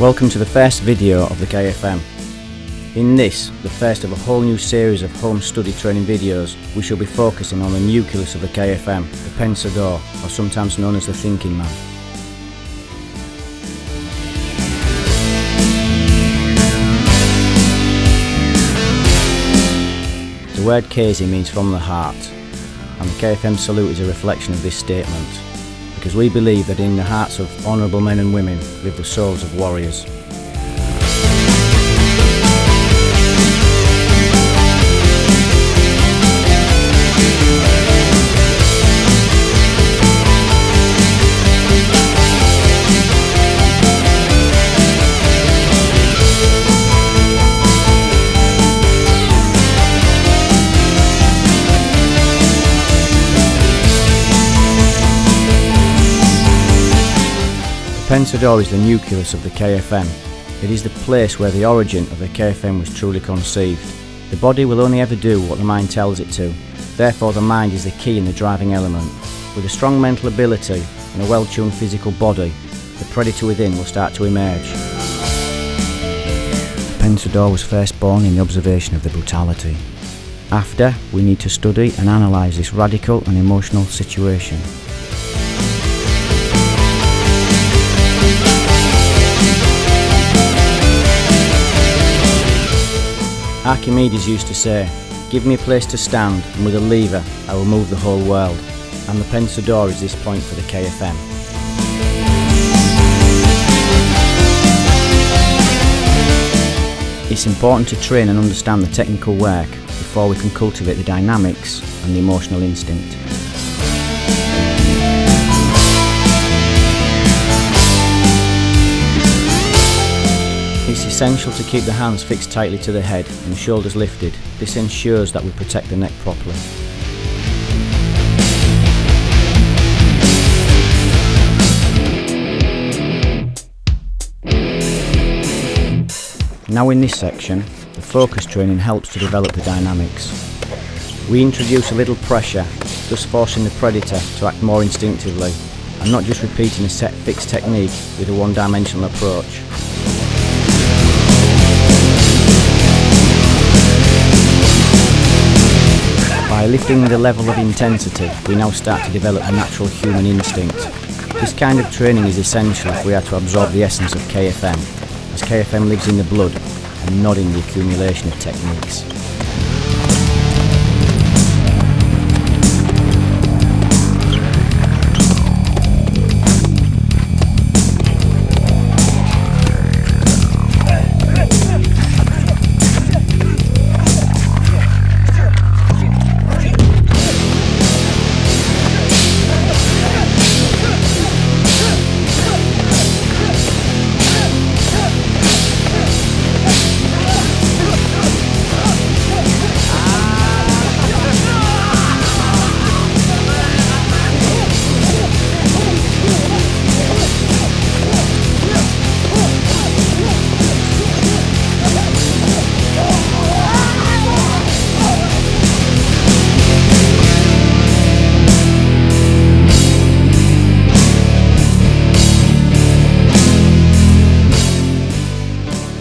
Welcome to the first video of the KFM. In this, the first of a whole new series of home study training videos, we shall be focusing on the nucleus of the KFM, the pensador, or sometimes known as the thinking man. The word Kesi means from the heart, and the KFM salute is a reflection of this statement, because we believe that in the hearts of honourable men and women live the souls of warriors. The pensador is the nucleus of the KFM. It is the place where the origin of the KFM was truly conceived. The body will only ever do what the mind tells it to. Therefore, the mind is the key and the driving element. With a strong mental ability and a well-tuned physical body, the predator within will start to emerge. The pensador was first born in the observation of the brutality. After, we need to study and analyse this radical and emotional situation. Archimedes used to say, "Give me a place to stand, and with a lever I will move the whole world." And the pensador is this point for the KFM. It's important to train and understand the technical work before we can cultivate the dynamics and the emotional instinct. It's essential to keep the hands fixed tightly to the head and the shoulders lifted. This ensures that we protect the neck properly. Now in this section, the focus training helps to develop the dynamics. We introduce a little pressure, thus forcing the predator to act more instinctively, and not just repeating a set fixed technique with a one-dimensional approach. By lifting the level of intensity, we now start to develop a natural human instinct. This kind of training is essential if we are to absorb the essence of KFM, as KFM lives in the blood and not in the accumulation of techniques.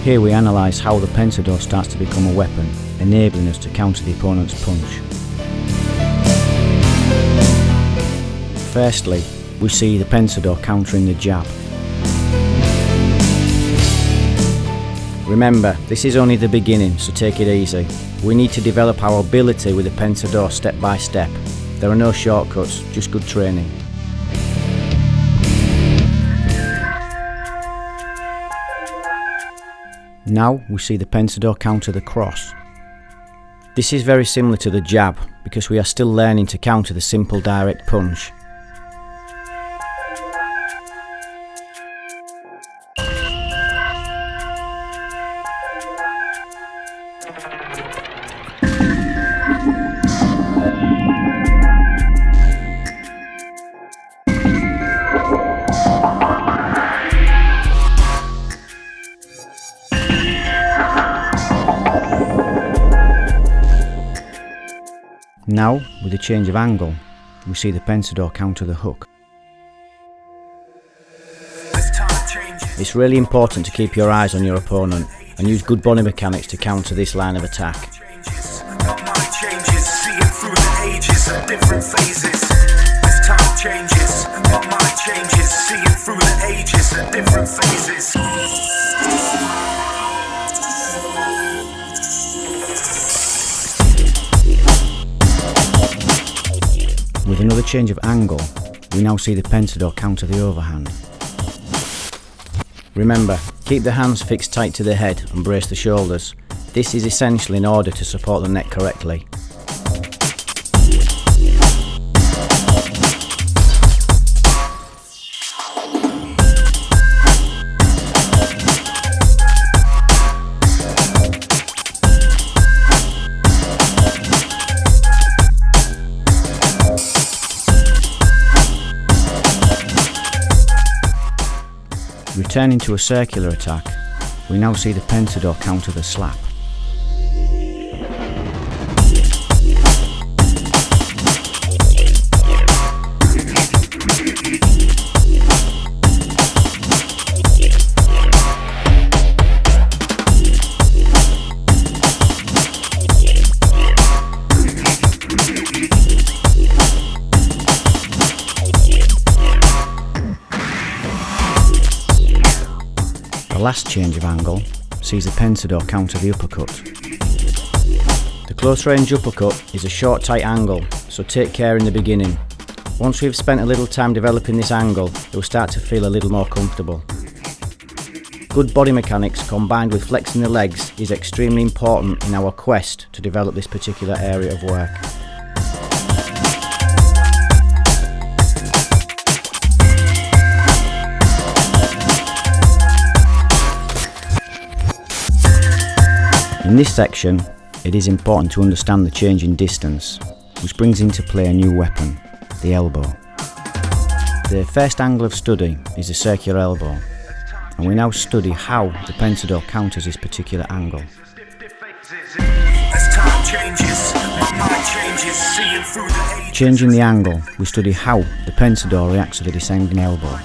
Here we analyse how the pensador starts to become a weapon, enabling us to counter the opponent's punch. Firstly, we see the pensador countering the jab. Remember, this is only the beginning, so take it easy. We need to develop our ability with the pensador step by step. There are no shortcuts, just good training. Now we see the pensador counter the cross. This is very similar to the jab because we are still learning to counter the simple direct punch. Now, with a change of angle, we see the pensador counter the hook. It's really important to keep your eyes on your opponent and use good body mechanics to counter this line of attack. With another change of angle, we now see the Pentador counter the overhand. Remember, keep the hands fixed tight to the head and brace the shoulders. This is essential in order to support the neck correctly. Returning to a circular attack, we now see the Pentador counter the slap. The last change of angle sees the Pentador counter the uppercut. The close range uppercut is a short tight angle, so take care in the beginning. Once we've spent a little time developing this angle, it will start to feel a little more comfortable. Good body mechanics combined with flexing the legs is extremely important in our quest to develop this particular area of work. In this section, it is important to understand the change in distance, which brings into play a new weapon, the elbow. The first angle of study is the circular elbow, and we now study how the Pentador counters this particular angle. Changing the angle, we study how the Pentador reacts to the descending elbow.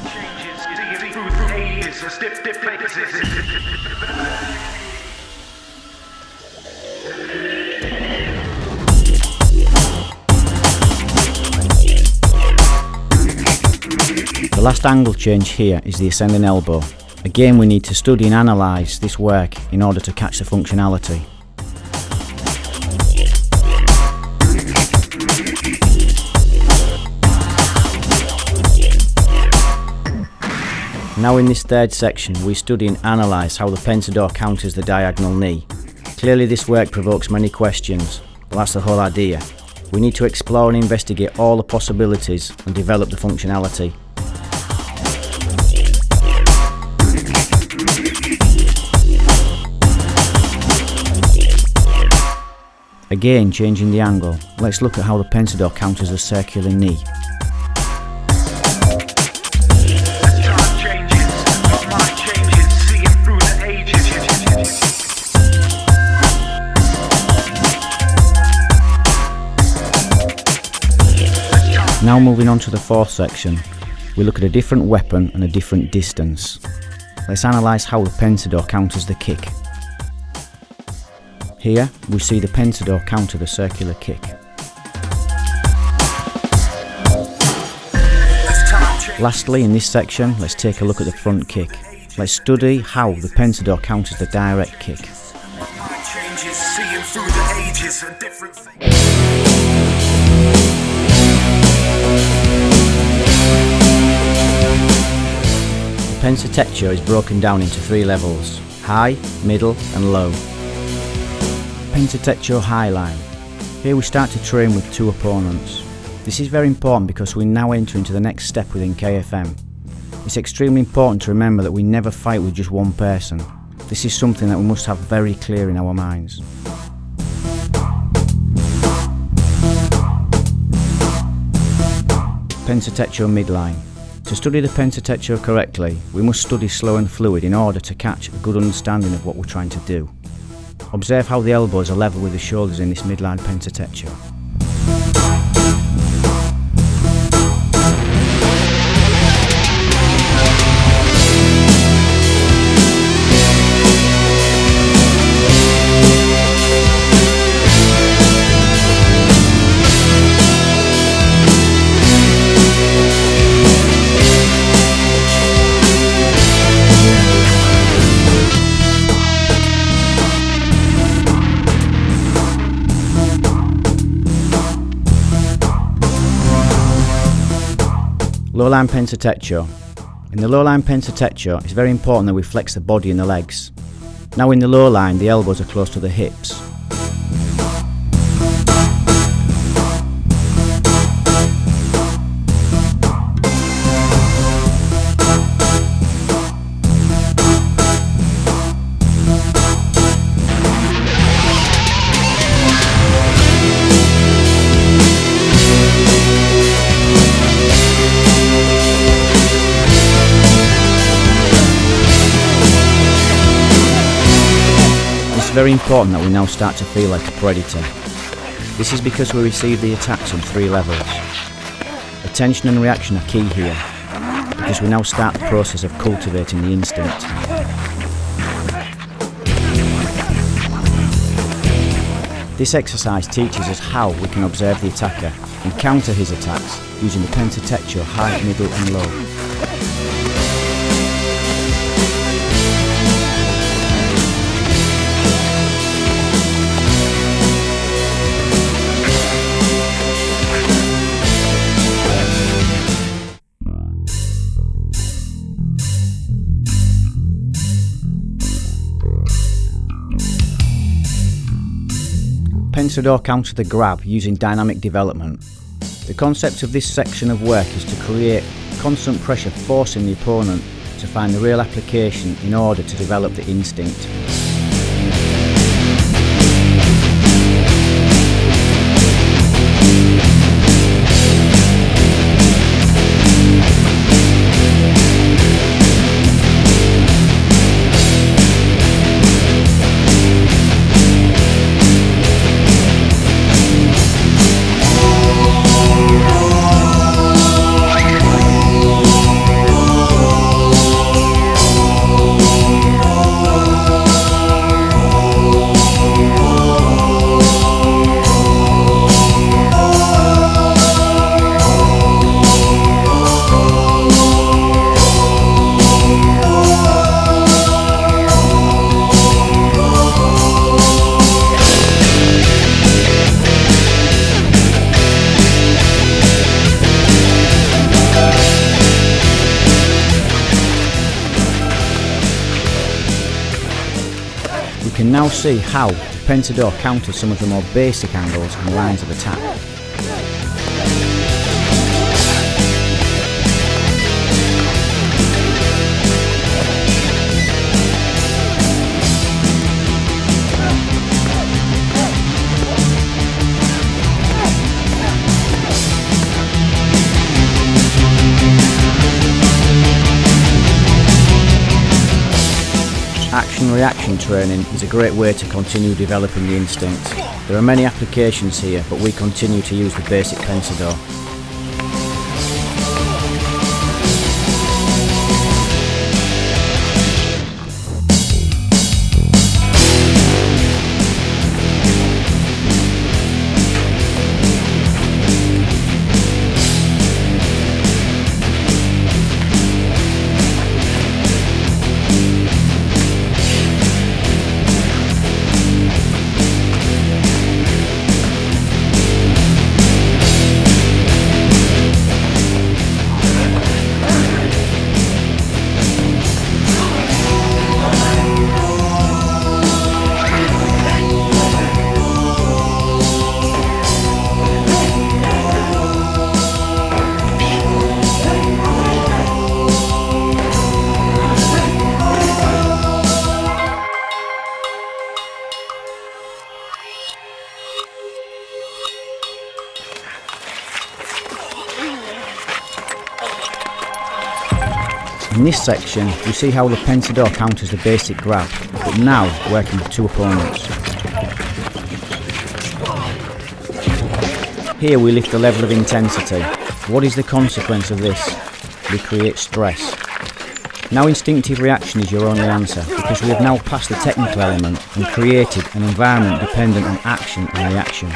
The last angle change here is the ascending elbow. Again, we need to study and analyse this work in order to catch the functionality. Now in this third section, we study and analyse how the Pentador counters the diagonal knee. Clearly this work provokes many questions. Well, that's the whole idea. We need to explore and investigate all the possibilities and develop the functionality. Again, changing the angle, let's look at how the Pentador counters the circular knee. Now moving on to the fourth section, we look at a different weapon and a different distance. Let's analyse how the Pentador counters the kick. Here we see the Pentador counter the circular kick. Lastly, in this section, let's take a look at the front kick. Let's study how the Pentador counters the direct kick. The pentatecture is broken down into 3 levels: high, middle and low. Pentatecture high line. Here we start to train with 2 opponents. This is very important because we now enter into the next step within KFM. It's extremely important to remember that we never fight with just one person. This is something that we must have very clear in our minds. Pentatecture midline. To study the pentatecture correctly, we must study slow and fluid in order to catch a good understanding of what we're trying to do. Observe how the elbows are level with the shoulders in this midline pentatecture. Low line pentateccio. In the low line pentateccio, it's very important that we flex the body and the legs. Now in the low line, the elbows are close to the hips. It's very important that we now start to feel like a predator. This is because we receive the attacks on 3 levels. Attention and reaction are key here, because we now start the process of cultivating the instinct. This exercise teaches us how we can observe the attacker and counter his attacks using the pentateccio high, middle and low. Pensador counter the grab using dynamic development. The concept of this section of work is to create constant pressure forcing the opponent to find the real application in order to develop the instinct. We can now see how the Pensador counters some of the more basic angles and lines of attack. Action-reaction training is a great way to continue developing the instinct. There are many applications here, but we continue to use the basic Pensador. In this section, you see how the Pensador counters the basic grab, but now working with 2 opponents. Here we lift the level of intensity. What is the consequence of this? We create stress. Now instinctive reaction is your only answer, because we have now passed the technical element and created an environment dependent on action and reaction.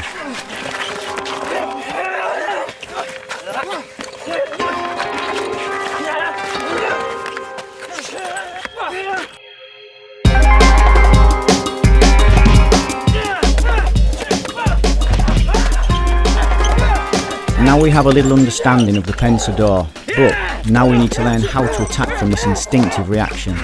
Now we have a little understanding of the pensador, but now we need to learn how to attack from this instinctive reaction.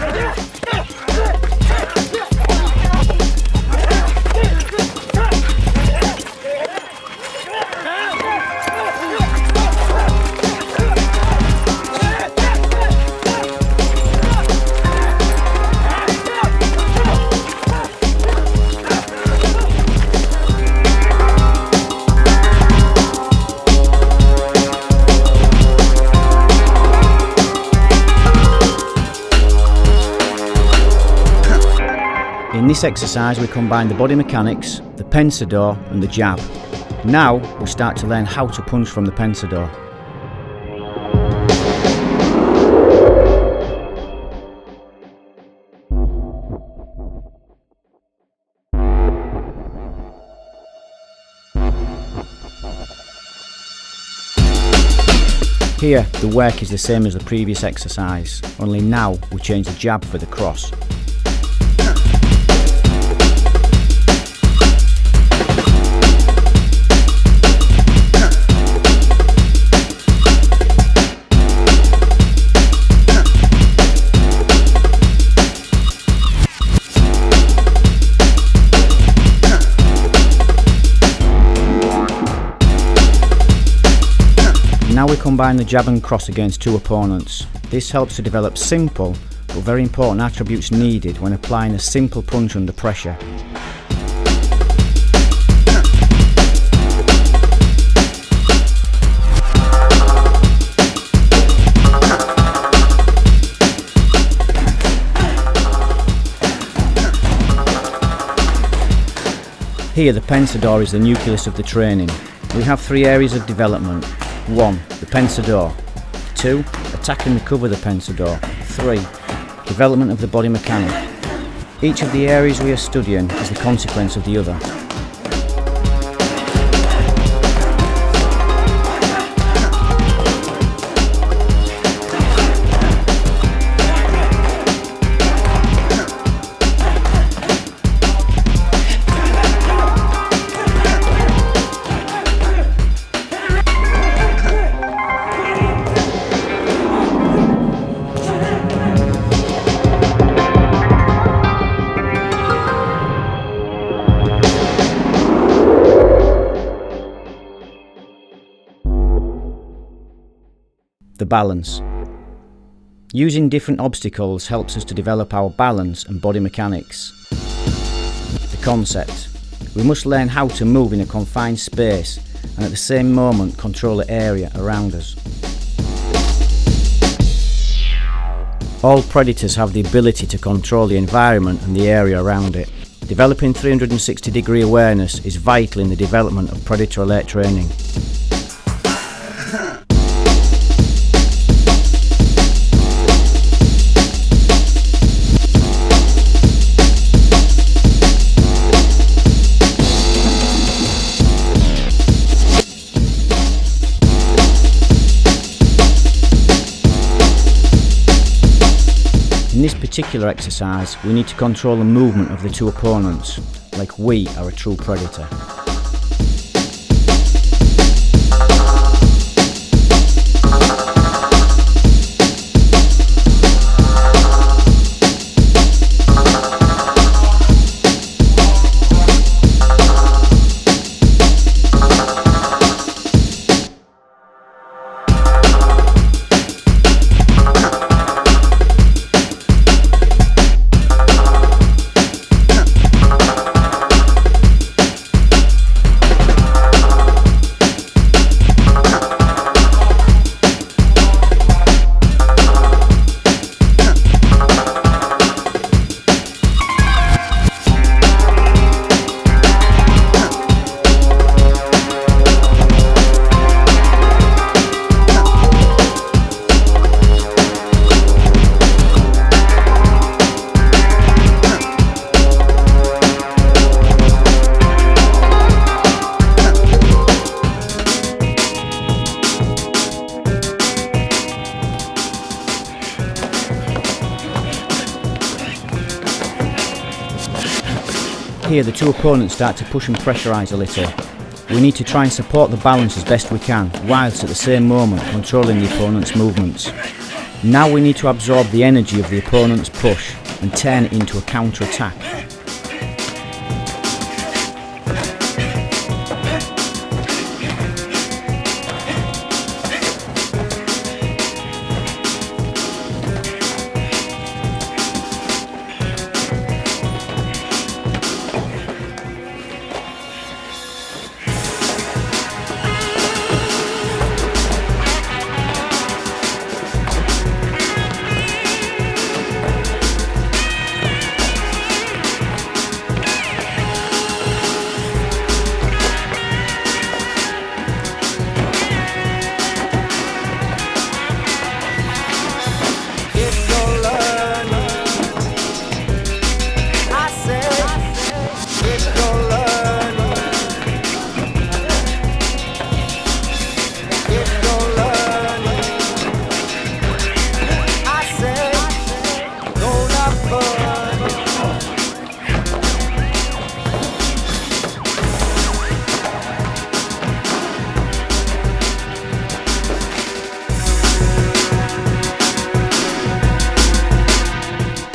In this exercise we combine the body mechanics, the pensador and the jab. Now we start to learn how to punch from the pensador. Here the work is the same as the previous exercise, only now we change the jab for the cross. Now we combine the jab and cross against two opponents. This helps to develop simple but very important attributes needed when applying a simple punch under pressure. Here the pensador is the nucleus of the training. We have three areas of development. 1. The pensador. 2. Attack and recover the pensador. 3. Development of the body mechanic. Each of the areas we are studying is the consequence of the other. The balance. Using different obstacles helps us to develop our balance and body mechanics. The concept. We must learn how to move in a confined space and at the same moment control the area around us. All predators have the ability to control the environment and the area around it. Developing 360-degree awareness is vital in the development of predator alert training. In this particular exercise, we need to control the movement of the two opponents, like we are a true predator. Here the two opponents start to push and pressurise a little. We need to try and support the balance as best we can, whilst at the same moment controlling the opponent's movements. Now we need to absorb the energy of the opponent's push and turn it into a counter-attack.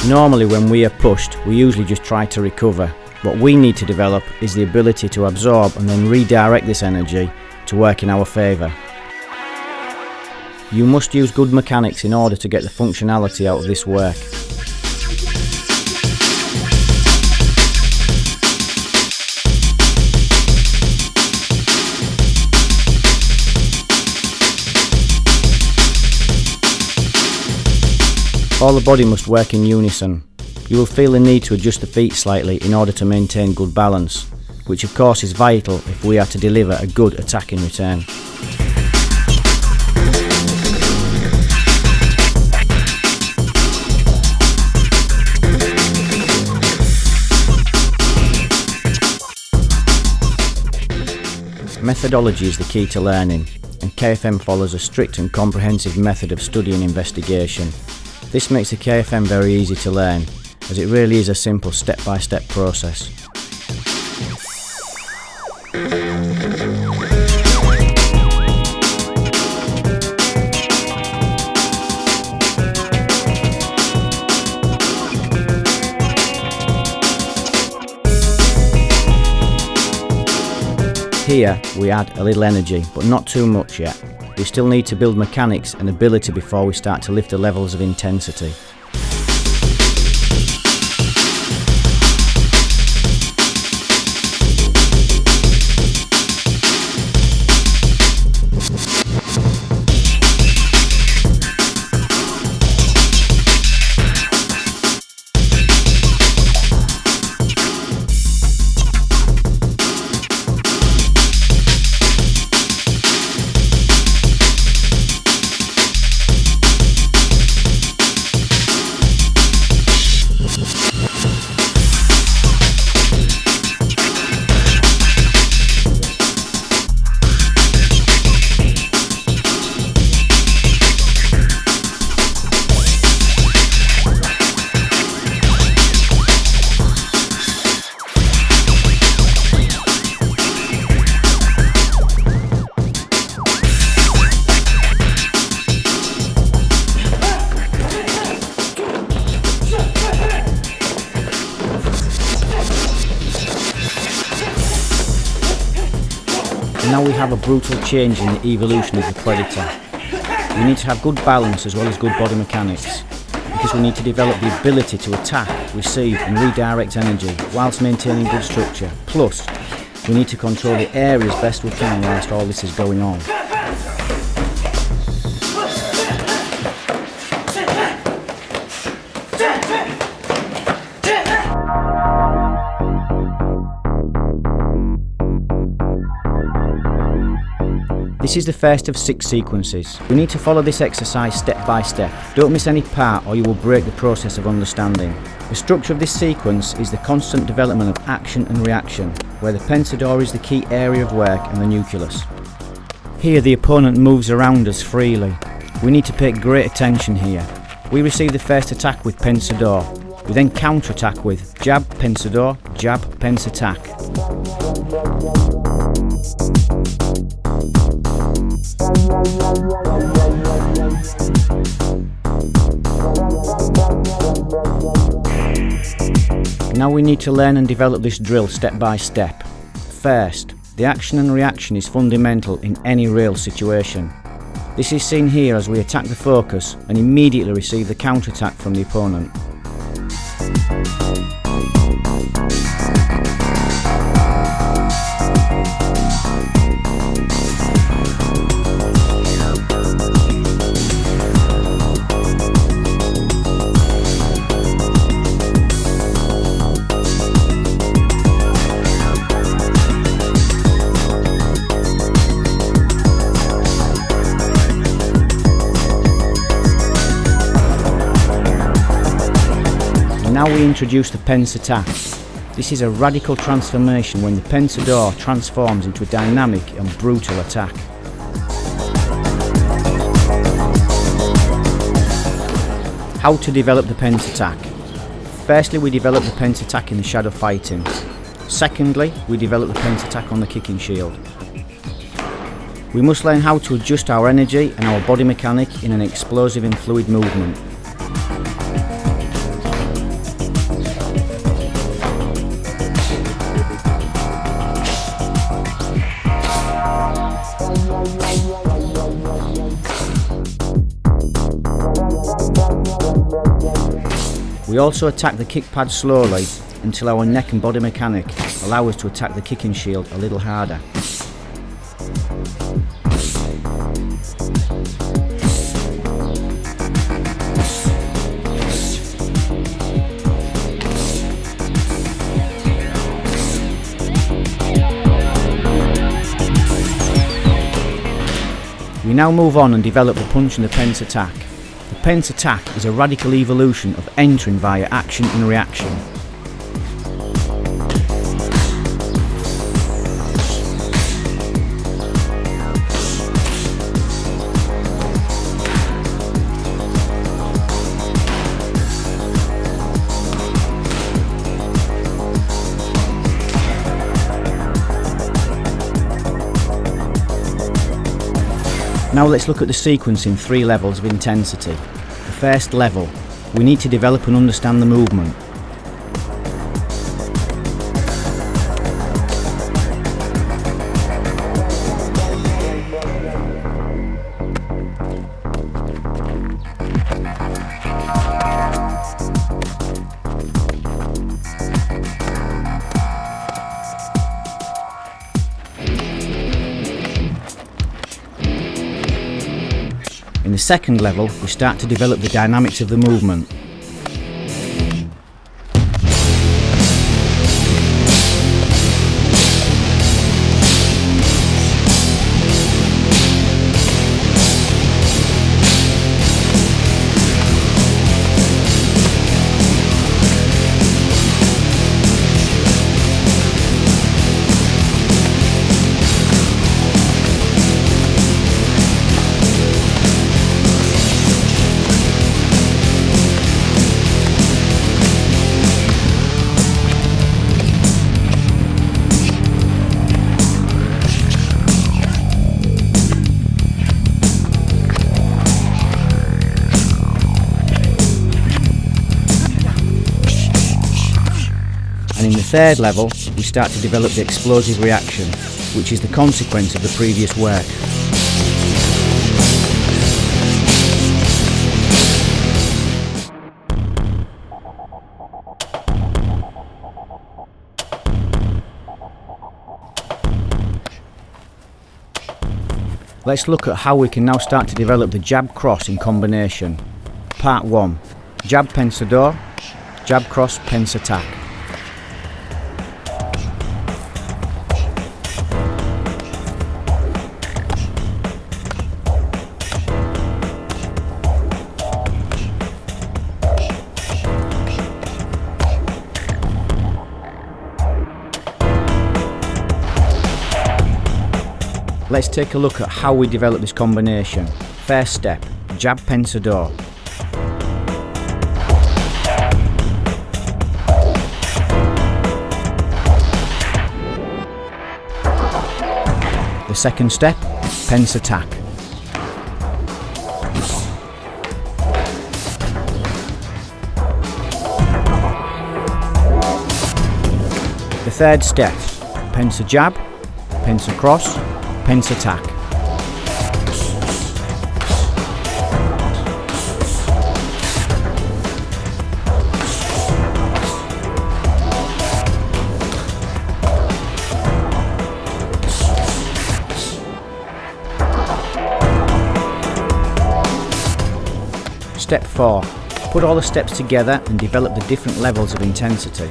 Normally when we are pushed, we usually just try to recover. What we need to develop is the ability to absorb and then redirect this energy to work in our favour. You must use good mechanics in order to get the functionality out of this work. All the body must work in unison. You will feel the need to adjust the feet slightly in order to maintain good balance, which of course is vital if we are to deliver a good attack in return. Methodology is the key to learning, and KFM follows a strict and comprehensive method of study and investigation. This makes the KFM very easy to learn, as it really is a simple step-by-step process. Here we add a little energy, but not too much yet. We still need to build mechanics and ability before we start to lift the levels of intensity. Now we have a brutal change in the evolution of the predator. We need to have good balance as well as good body mechanics, because we need to develop the ability to attack, receive and redirect energy whilst maintaining good structure. Plus, we need to control the areas best we can whilst all this is going on. This is the first of 6 sequences. We need to follow this exercise step by step. Don't miss any part or you will break the process of understanding. The structure of this sequence is the constant development of action and reaction, where the pensador is the key area of work and the nucleus. Here the opponent moves around us freely. We need to pay great attention here. We receive the first attack with pensador. We then counter-attack with jab, pensador, jab, pens attack. Now we need to learn and develop this drill step by step. First, the action and reaction is fundamental in any rail situation. This is seen here as we attack the focus and immediately receive the counter-attack from the opponent. Now we introduce the pence attack. This is a radical transformation when the pensador transforms into a dynamic and brutal attack. How to develop the pence attack? Firstly, we develop the pence attack in the shadow fighting. Secondly, we develop the pence attack on the kicking shield. We must learn how to adjust our energy and our body mechanic in an explosive and fluid movement. We also attack the kick pad slowly until our neck and body mechanic allow us to attack the kicking shield a little harder. We now move on and develop the punch and the pence attack. The pence attack is a radical evolution of entering via action and reaction. Now let's look at the sequence in 3 levels of intensity. The first level, we need to develop and understand the movement. In the second level, we start to develop the dynamics of the movement. And in the third level, we start to develop the explosive reaction, which is the consequence of the previous work. Let's look at how we can now start to develop the jab cross in combination. Part 1. Jab pensador, jab cross pence attack. Let's take a look at how we develop this combination. First step, jab pensador. The second step, pence attack. The third step, pence jab, pence cross, pence attack. Step 4. Put all the steps together and develop the different levels of intensity.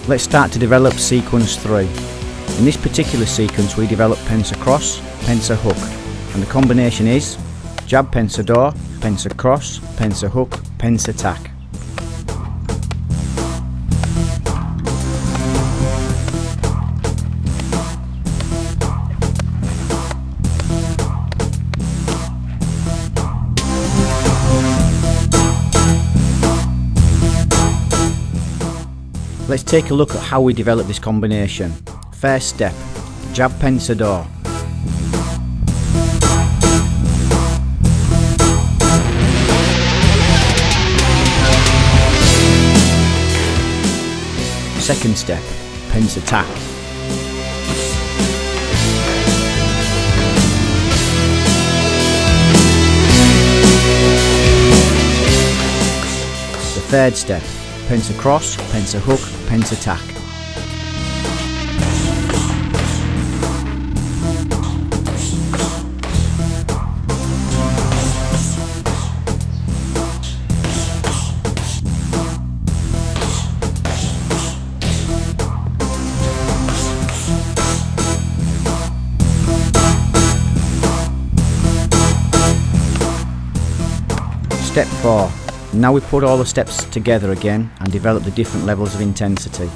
Let's start to develop sequence 3. In this particular sequence we develop pence cross, pence hook, and the combination is jab pence door, pence cross, pence hook, pence attack. Let's take a look at how we develop this combination. First step, jab pence door. Second step, pence attack. The third step, pence cross, pence hook, pence attack. Step 4. Now we put all the steps together again and develop the different levels of intensity.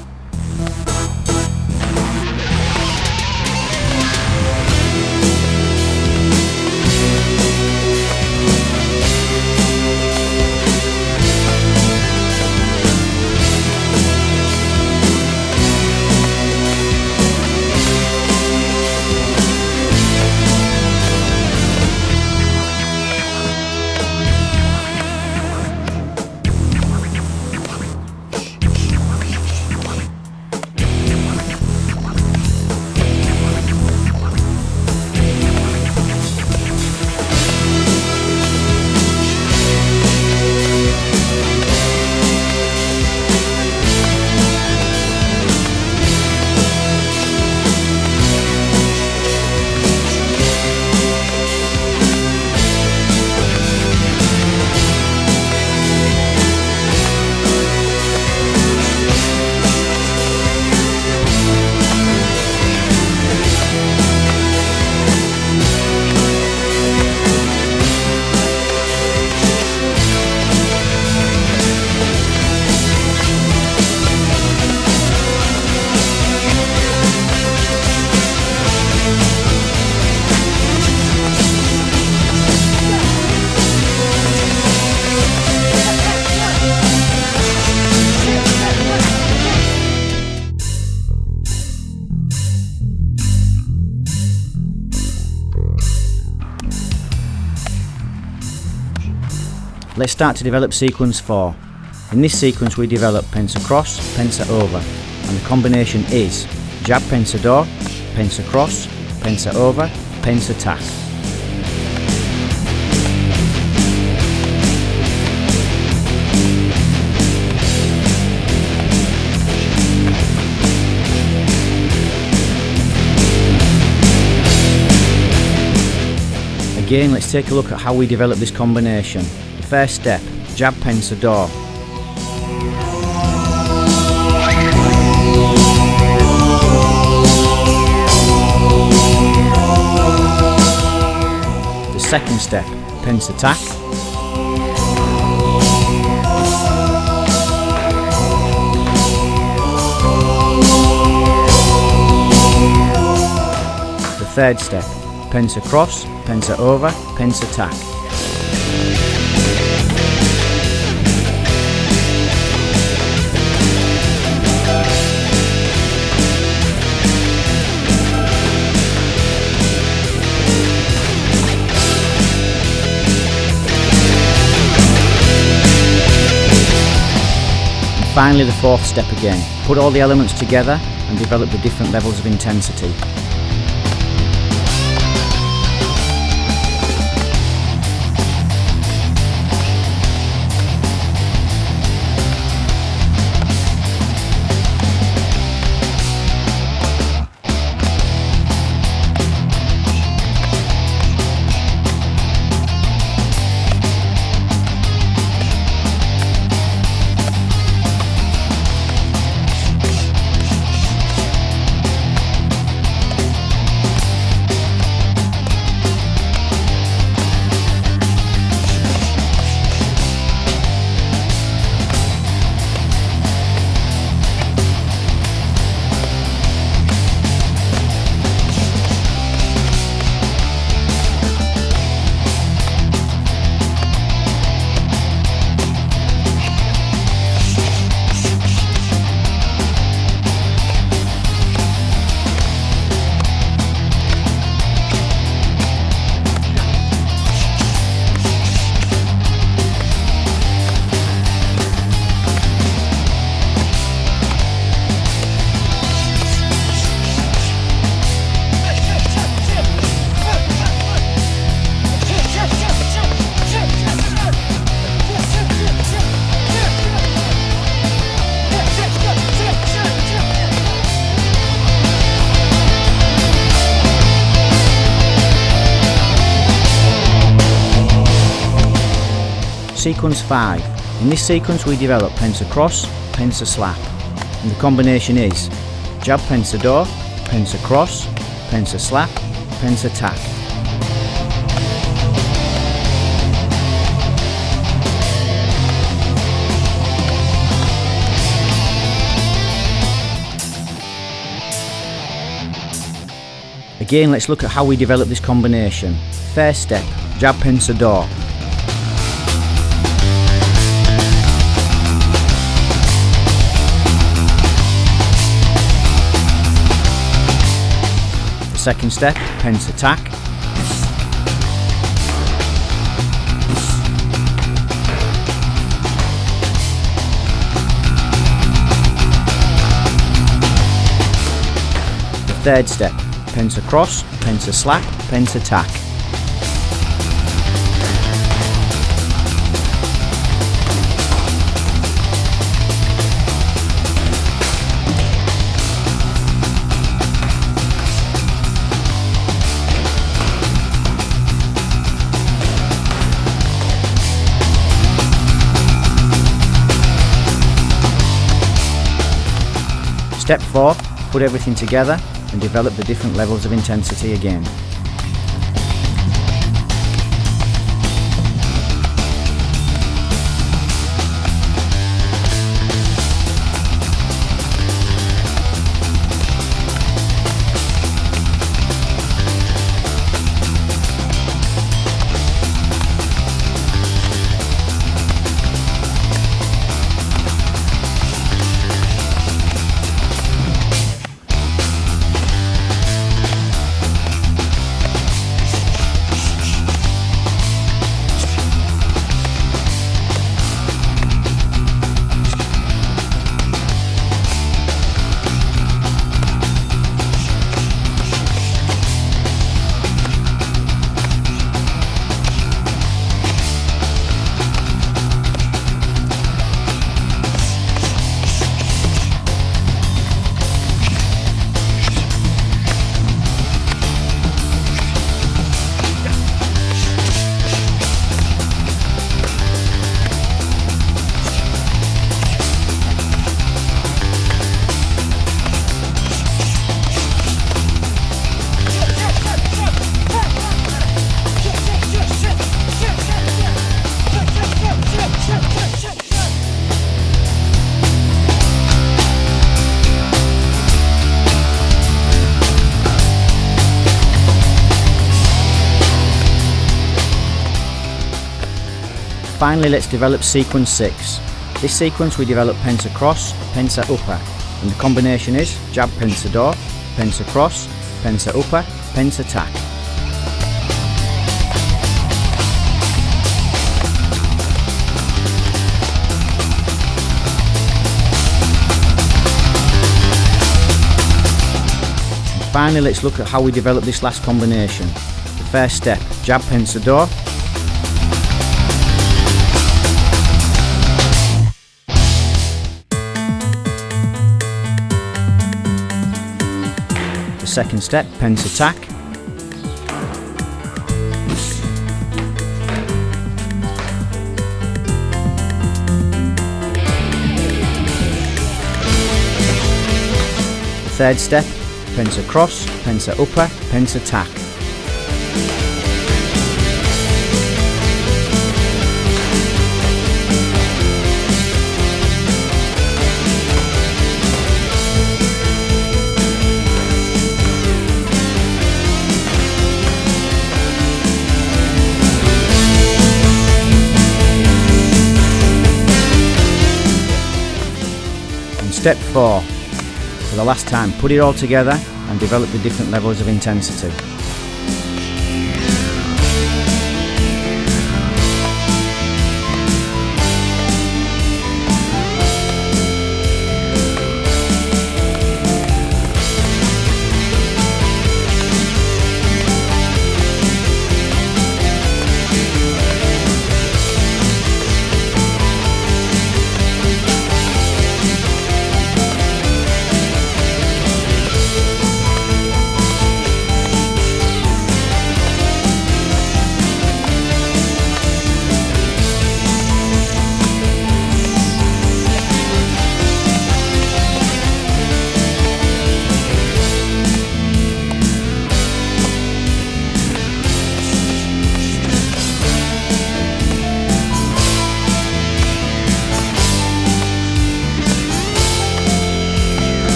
Let's start to develop sequence 4. In this sequence we develop pensa cross, pensa over, and the combination is jab pensa do, pensa cross, pensa over, pensa tack. Again, let's take a look at how we develop this combination. The first step, jab pensa do. The second step, pensa tack. The third step, pensa cross, pensa over, pensa tack. And finally the fourth step again. Put all the elements together and develop the different levels of intensity. Sequence 5. In this sequence we develop pensa cross, pensa slap, and the combination is jab pensa do, pensa cross, pensa slap, pensa tack. Again, let's look at how we develop this combination. First step, jab pensa do. Second step, pensa tack. The third step, pensa cross, pensa slap, pensa tack. Step 4, put everything together and develop the different levels of intensity again. finally let's develop sequence 6. This sequence we develop pensa cross, pensa upper, and the combination is jab pensa do, pensa cross, pensa upper, pensa tack. Finally, let's look at how we develop this last combination. The first step, jab pensa do, the second step, pensa tack, the third step, pensa cross, pensa upper, pensa tack. And step 4. For the last time, put it all together and develop the different levels of intensity.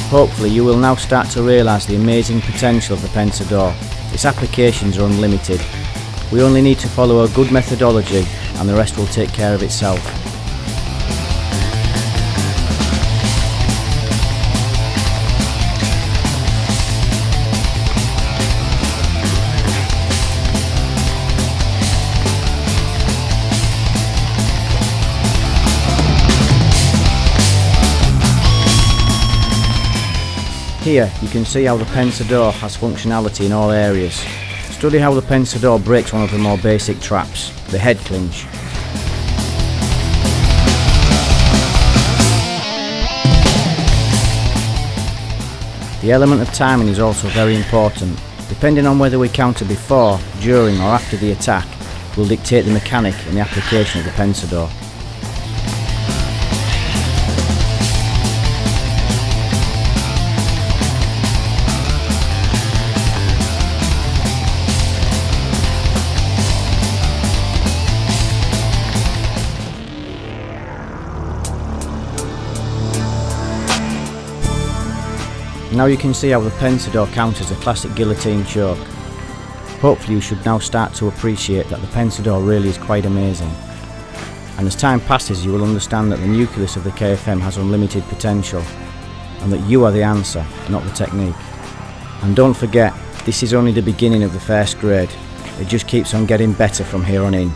Hopefully you will now start to realise the amazing potential of the pensa do. Its applications are unlimited. We only need to follow a good methodology and the rest will take care of itself. Here you can see how the pensa do has functionality in all areas. Study how the pensa do breaks one of the more basic traps, the head clinch. The element of timing is also very important. Depending on whether we counter before, during or after the attack will dictate the mechanic and the application of the pensa do. Now you can see how the pensa do counters a classic guillotine choke. Hopefully you should now start to appreciate that the pensa do really is quite amazing. And as time passes you will understand that the nucleus of the KFM has unlimited potential, and that you are the answer, not the technique. And don't forget, this is only the beginning of the first grade. It just keeps on getting better from here on in.